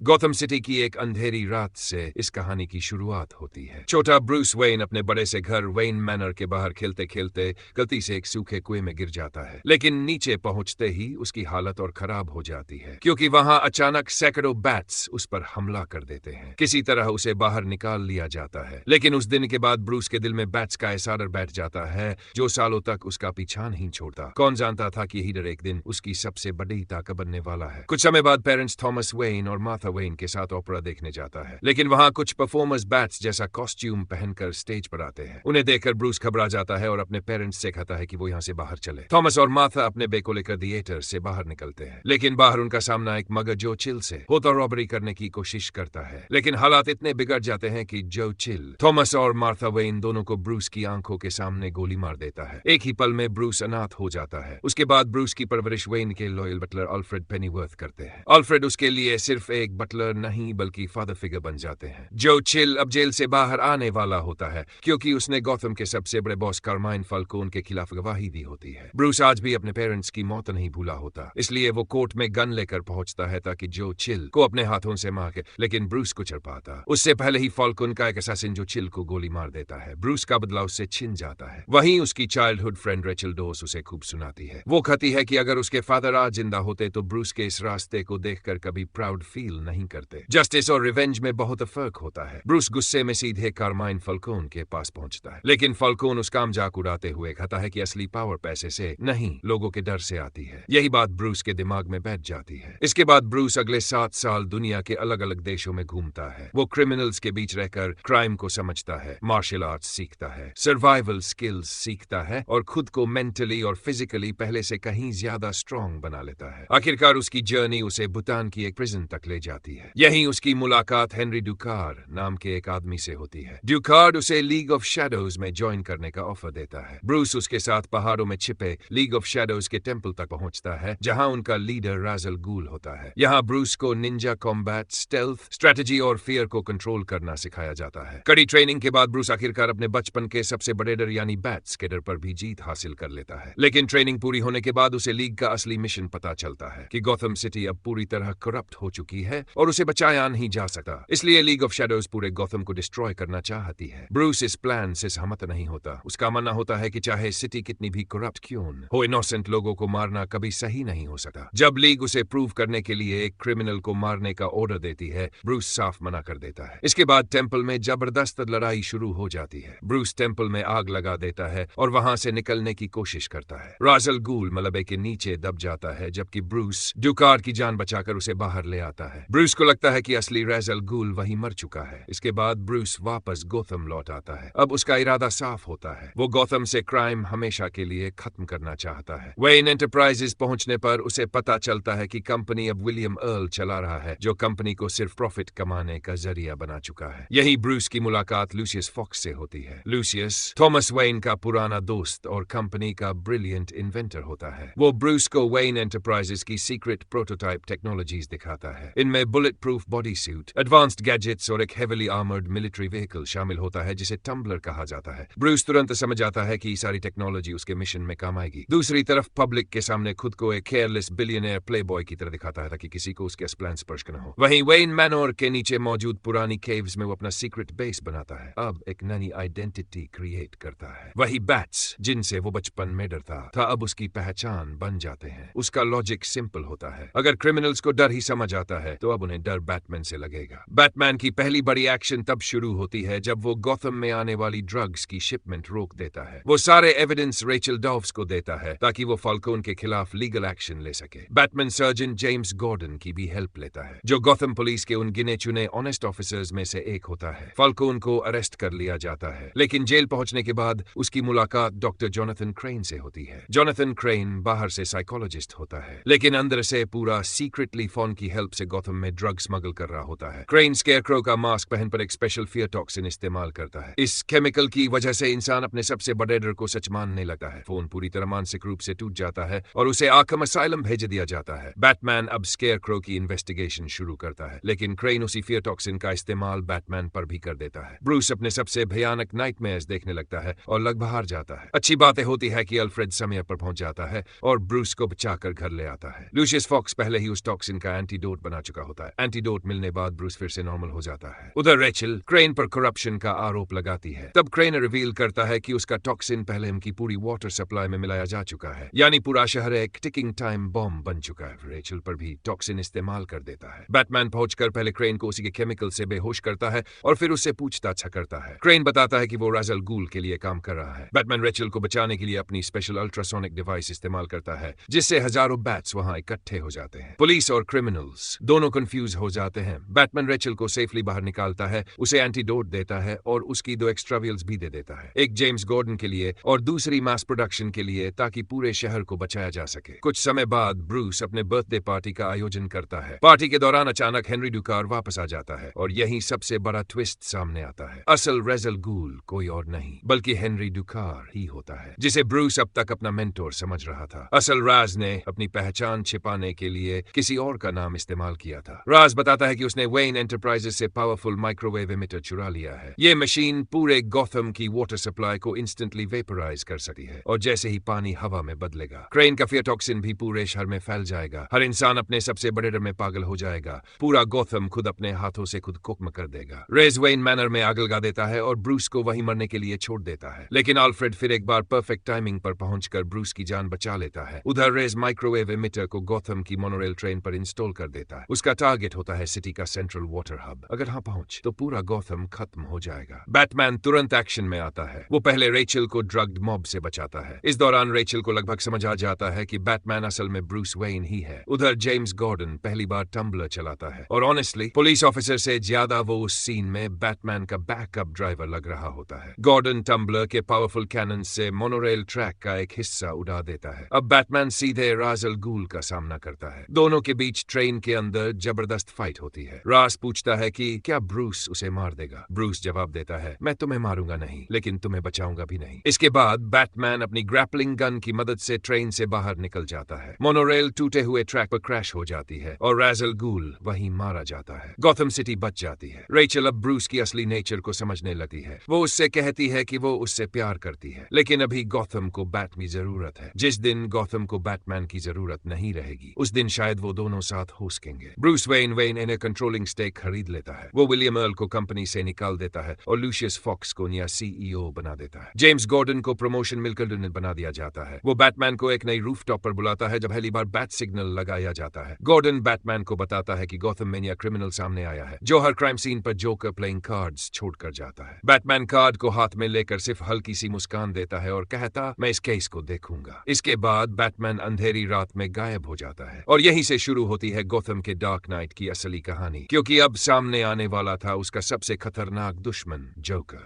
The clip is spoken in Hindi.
गॉथम सिटी की एक अंधेरी रात से इस कहानी की शुरुआत होती है। छोटा ब्रूस वेन अपने बड़े से घर वेन मैनर के बाहर खेलते खेलते गलती से एक सूखे कुएं में गिर जाता है, लेकिन नीचे पहुंचते ही उसकी हालत और खराब हो जाती है क्योंकि वहां अचानक सैकड़ों बैट्स उस पर हमला कर देते हैं। किसी तरह उसे बाहर निकाल लिया जाता है, लेकिन उस दिन के बाद ब्रूस के दिल में बैट्स का एहसास बैठ जाता है जो सालों तक उसका पीछा नहीं छोड़ता। कौन जानता था कि हीडर एक दिन उसकी सबसे बड़ी ताकत बनने वाला है। कुछ समय बाद पेरेंट्स थॉमस वेन और मार्था वेन के साथ ओपेरा देखने जाता है, लेकिन वहां कुछ परफॉर्मर्स बैट्स जैसा कॉस्ट्यूम पहनकर स्टेज पर आते हैं। उन्हें देखकर ब्रूस घबरा जाता है और अपने पेरेंट्स से कहता है कि वो यहाँ से बाहर चले। थॉमस और मार्था अपने बे को लेकर थिएटर से बाहर निकलते हैं, लेकिन बाहर उनका सामना एक मगर जो चिल से होता रॉबरी करने की कोशिश करता है, लेकिन हालात इतने बिगड़ जाते हैं कि जो चिल थॉमस और मार्था वेन दोनों को ब्रूस की आंखों के सामने गोली मार देता है। एक ही पल में ब्रूस अनाथ हो जाता है। उसके बाद ब्रूस की परवरिश वेन के लॉयल बटलर अल्फ्रेड पेनीवर्थ करते हैं। अल्फ्रेड उसके लिए सिर्फ एक बटलर नहीं बल्कि फादर फिगर बन जाते हैं। जो चिल अब जेल से बाहर आने वाला होता है क्योंकि उसने गॉथम के सबसे बड़े बॉस कार्माइन फाल्कोन के खिलाफ गवाही दी होती है। ब्रूस आज भी अपने पेरेंट्स की मौत नहीं भूला होता, इसलिए वो कोर्ट में गन लेकर पहुंचता है ताकि जो चिल को अपने हाथों से मारे, लेकिन ब्रूस को चढ़ पाता। उससे पहले ही फाल्कोन का एक असैसिन जो चिल को गोली मार देता है। ब्रूस का बदला उससे छिन जाता है। वहीं उसकी चाइल्डहुड फ्रेंड रेचल डोस उसे खूब सुनाती है। वो कहती है कि अगर उसके फादर आज जिंदा होते तो ब्रूस के इस रास्ते को देखकर कभी प्राउड फील नहीं करते। जस्टिस और रिवेंज में बहुत फर्क होता है। ब्रूस गुस्से में सीधे कार्माइन फाल्कोन के पास पहुंचता है, लेकिन फाल्कोन उसका मजाक उड़ाते हुए कहता है कि असली पावर पैसे से नहीं, लोगों के डर से आती है। यही बात ब्रूस के दिमाग में बैठ जाती है। इसके बाद ब्रूस अगले 7 साल दुनिया के अलग अलग देशों में घूमता है। वो क्रिमिनल्स के बीच रहकर क्राइम को समझता है, मार्शल आर्ट्स सीखता है, सर्वाइवल स्किल्स सीखता है और खुद को मेंटली और फिजिकली पहले से कहीं ज्यादा स्ट्रांग बना लेता है। आखिरकार उसकी जर्नी उसे भूटान की एक प्रिजन तक ले जाती है। यहीं उसकी मुलाकात हेनरी ड्यूकार नाम के एक आदमी से होती है। ड्यूकार उसे लीग ऑफ शैडोज में ज्वाइन करने का ऑफर देता है। ब्रूस उसके साथ पहाड़ों में छिपे लीग ऑफ शैडोज के टेंपल तक पहुंचता है, जहां उनका लीडर राजल गूल होता है। यहाँ ब्रूस को निंजा कॉम्बैट, स्टेल्थ, स्ट्रेटजी और फियर को कंट्रोल करना सिखाया जाता है। कड़ी ट्रेनिंग के बाद ब्रूस आखिरकार अपने बचपन के सबसे बड़े डर यानी बैट्स के डर पर भी जीत हासिल कर लेता है। लेकिन ट्रेनिंग पूरी होने के बाद उसे लीग का असली मिशन पता चलता है कि गॉथम सिटी अब पूरी तरह करप्ट हो चुकी है और उसे बचाया नहीं जा सकता। इसलिए लीग ऑफ शैडोज पूरे गॉथम को डिस्ट्रॉय करना चाहती है। ब्रूस इस प्लान से सहमत नहीं होता। उसका मानना होता है कि चाहे सिटी कितनी भी करप्ट क्यों हो, इनोसेंट लोगों को मारना कभी सही नहीं हो सकता। जब लीग उसे प्रूव करने के लिए एक क्रिमिनल को मारने का ऑर्डर देती है, ब्रूस साफ मना कर देता है। इसके बाद टेंपल में जबरदस्त लड़ाई शुरू हो जाती है। ब्रूस टेंपल में आग लगा देता है और वहां से निकलने की कोशिश करता है। राजल गूल मलबे के नीचे दब जाता है, जबकि ब्रूस ड्यूकार की जान बचाकर उसे बाहर ले आता है। ब्रूस को लगता है कि असली राजल गूल वहीं मर चुका है। इसके बाद ब्रूस वापस गॉथम लौट आता है। अब उसका इरादा साफ होता है। वो गॉथम से क्राइम हमेशा के लिए खत्म करना चाहता है। वेन एंटरप्राइजेस पहुंचने पर उसे पता चलता है कि कंपनी अब विलियम अर्ल चला रहा है, जो कंपनी को सिर्फ प्रॉफिट कमाने का जरिया बना चुका है। यही ब्रूस की मुलाकात लूसियस फॉक्स से होती है। लूसियस थॉमस वेन का पुराना दोस्त और कंपनी का ब्रिलियंट इन्वेंटर होता है। वो ब्रूस को वेन एंटरप्राइजेस की सीक्रेट प्रोटोटाइप टेक्नोलॉजीज दिखाता है। इनमें bullet proof body suit, advanced gadgets और एक हेवीली आर्मर्ड मिलिट्री व्हीकल शामिल होता है जिसे टम्बलर कहा जाता है। ब्रूस तुरंत समझ आता है कि सारी टेक्नोलॉजी उसके मिशन में काम आएगी। दूसरी तरफ पब्लिक के सामने खुद को एक केयरलेस बिलियनियर प्लेबॉय की तरह दिखाता है ताकि किसी को उसके प्लान स्पर्श न हो। वहीं वेन मैनोर के नीचे मौजूद पुरानी केव्स में वो अपना सीक्रेट बेस बनाता है। अब एक नई आइडेंटिटी क्रिएट करता है। वही बैट्स जिनसे वो बचपन में डरता था अब उसकी पहचान बन जाते हैं। उसका लॉजिक सिंपल होता है, अगर क्रिमिनल्स को डर ही समझ आता है तो अब उन्हें डर बैटमैन से लगेगा। बैटमैन की पहली बड़ी एक्शन तब शुरू होती है जब वो गॉथम में आने वाली ड्रग्स की शिपमेंट रोक देता है। वो सारे एविडेंस रेचल डॉव्स को देता है ताकि वो फाल्कोन के खिलाफ लीगल एक्शन ले सके। बैटमैन सर्जन जेम्स गॉर्डन की भी हेल्प लेता है, जो गॉथम पुलिस के उन गिने चुने ऑनेस्ट ऑफिसर्स में से एक होता है। फाल्कोन को अरेस्ट कर लिया जाता है, लेकिन जेल पहुंचने के बाद उसकी मुलाकात डॉक्टर जोनाथन क्रेन से होती है। जोनाथन क्रेन बाहर से साइकोलॉजिस्ट होता है, लेकिन अंदर से पूरा सीक्रेटली फोन की हेल्प से गॉथम में ड्रग स्मगल कर रहा होता है। क्रेन स्केयरक्रो का मास्क पहन पर एक स्पेशल फियर टॉक्सिन इस्तेमाल करता है। इस केमिकल की वजह से इंसान अपने सबसे बड़े डर को सच मानने लगता है। फोन पूरी तरह मानसिक रूप से टूट जाता है और उसे आर्कम असाइलम भेज दिया जाता है। बैटमैन अब स्केयरक्रो की इन्वेस्टिगेशन शुरू करता है, लेकिन क्रेन उसी फियर टॉक्सिन का इस्तेमाल बैटमैन पर भी कर देता है। ब्रूस अपने सबसे भयानक नाइटमेयर्स देखने लगता है और लग बाहर जाता है। अच्छी बातें होती है कि अल्फ्रेड समय पर पहुंच जाता है और ब्रूस को बचाकर घर ले आता है। लूसियस फॉक्स पहले ही उस टॉक्सिन का एंटीडोट बना चुका होता है। एंटीडोट मिलने बाद ब्रूस फिर से नॉर्मल हो जाता है। उधर रेचल क्रेन पर करप्शन का आरोप लगाती है। तब क्रेन रिवील करता है कि उसका टॉक्सिन पहले की पूरी वाटर सप्लाई में मिलाया जा चुका है, यानी पूरा शहर एक टिकिंग टाइम बॉम्ब बन चुका है। रेचल पर भी टॉक्सिन इस्तेमाल कर देता है। बैटमैन पहुंचकर पहले क्रेन को उसी के केमिकल से बेहोश करता है और फिर उससे पूछताछ करता है। क्रेन बताता है कि वो राज़ अल गूल के लिए काम कर रहा है। बैटमैन रेचल को बचाने के लिए अपनी स्पेशल अल्ट्रासोनिक डिवाइस इस्तेमाल करता है, जिससे हजारों बैट्स वहां इकट्ठे हो जाते हैं। पुलिस और क्रिमिनल्स दोनों कंफ्यूज हो जाते हैं। बैटमैन रेचल को सेफली बाहर निकालता है, उसे एंटीडोट देता है और उसकी 2 एक्स्ट्रा व्हील्स भी दे देता है, एक जेम्स गॉर्डन के लिए और दूसरी मास प्रोडक्शन के लिए, ताकि पूरे शहर को बचाया जा सके। कुछ समय बाद ब्रूस अपने बर्थडे पार्टी का आयोजन करता है। पार्टी के दौरान अचानक हेनरी डुकार वापस आ जाता है और यही सबसे बड़ा ट्विस्ट सामने आता है। असल राज़ अल गूल कोई और नहीं बल्कि हेनरी डुकार ही होता है, जिसे ब्रूस अब तक अपना मेंटोर समझ रहा था। असल राज ने अपनी पहचान छिपाने के लिए किसी और का नाम इस्तेमाल किया था। राज बताता है कि उसने वेन एंटरप्राइजेस से पावरफुल माइक्रोवेव एमिटर चुरा लिया है। ये मशीन पूरे गॉथम की वाटर सप्लाई को इंस्टेंटली वेपराइज कर सकती है और जैसे ही पानी हवा में बदलेगा, क्रेन का फियर टॉक्सिन भी पूरे शहर में फैल जाएगा। हर इंसान अपने सबसे बड़े डर में पागल हो जाएगा। पूरा गॉथम खुद अपने हाथों से खुद कुकम कर देगा। रेज वेन मैनर में आग लगा देता है और ब्रूस को वहीं मरने के लिए छोड़ देता है, लेकिन आल्फ्रेड फिर एक बार परफेक्ट टाइमिंग पर पहुंचकर ब्रूस की जान बचा लेता है। उधर रेज माइक्रोवेव एमिटर को गॉथम की मोनोरेल ट्रेन पर इंस्टॉल कर देता है। उसका टारगेट होता है सिटी का सेंट्रल वाटर हब। अगर यहाँ पहुंच तो पूरा गॉथम खत्म हो जाएगा। बैटमैन तुरंत एक्शन में आता है। वो पहले रेचल को ड्रग्ड मॉब से बचाता है। इस दौरान रेचल को लगभग समझ आ जाता है कि बैटमैन असल में ब्रूस वेन ही है। उधर जेम्स गॉर्डन पहली बार टम्बलर चलाता है और ऑनेस्टली पुलिस ऑफिसर से ज्यादा वो उस सीन में बैटमैन का बैकअप ड्राइवर लग रहा होता है। गॉर्डन टम्बलर के पावरफुल कैनन से मोनोरेल ट्रैक का एक हिस्सा उड़ा देता है। अब बैटमैन सीधे राज़ अल गूल का सामना करता है। दोनों के बीच ट्रेन के अंदर जबरदस्त फाइट होती है। राज पूछता है कि क्या ब्रूस उसे मार देगा। ब्रूस जवाब देता है, मैं तुम्हें मारूंगा नहीं, लेकिन तुम्हें बचाऊंगा भी नहीं। इसके बाद बैटमैन अपनी ग्रैपलिंग गन की मदद से ट्रेन से बाहर निकल जाता है। मोनोरेल टूटे हुए ट्रैक पर क्रैश हो जाती है और राज़ अल गूल वहीं मारा जाता है। गॉथम सिटी बच जाती है। रेचल अब ब्रूस की असली नेचर को समझने लगती है। वो उससे कहती है कि वो उससे प्यार करती है, लेकिन अभी गॉथम को बैट की जरूरत है। जिस दिन गॉथम को बैटमैन की जरूरत नहीं रहेगी, उस दिन शायद वो दोनों साथ हो सकेंगे। ब्रूस वेन इन्हें कंट्रोलिंग स्टेक खरीद लेता है। वो विलियम अर्ल को कंपनी से निकाल देता है और लूशियस फॉक्स को नया सीईओ बना देता है। जेम्स गॉर्डन को प्रमोशन मिलकर बना दिया जाता है। वो बैटमैन को एक नई रूफटॉप पर बुलाता है जब पहली बार बैट सिग्नल लगाया जाता है। गॉर्डन बैटमैन को बताता है कि गॉथम में नया क्रिमिनल सामने आया है जो हर क्राइम सीन पर जोकर प्लेइंग कार्ड्स छोड़कर जाता है। बैटमैन कार्ड को हाथ में लेकर सिर्फ हल्की सी मुस्कान देता है और कहता, मैं इस केस को देखूंगा। इसके बाद बैटमैन अंधेरी रात में गायब हो जाता है और यहीं से शुरू होती है गॉथम के डार्क नाइट की असली कहानी, क्योंकि अब सामने आने वाला था उसका सबसे खतरनाक दुश्मन जोकर।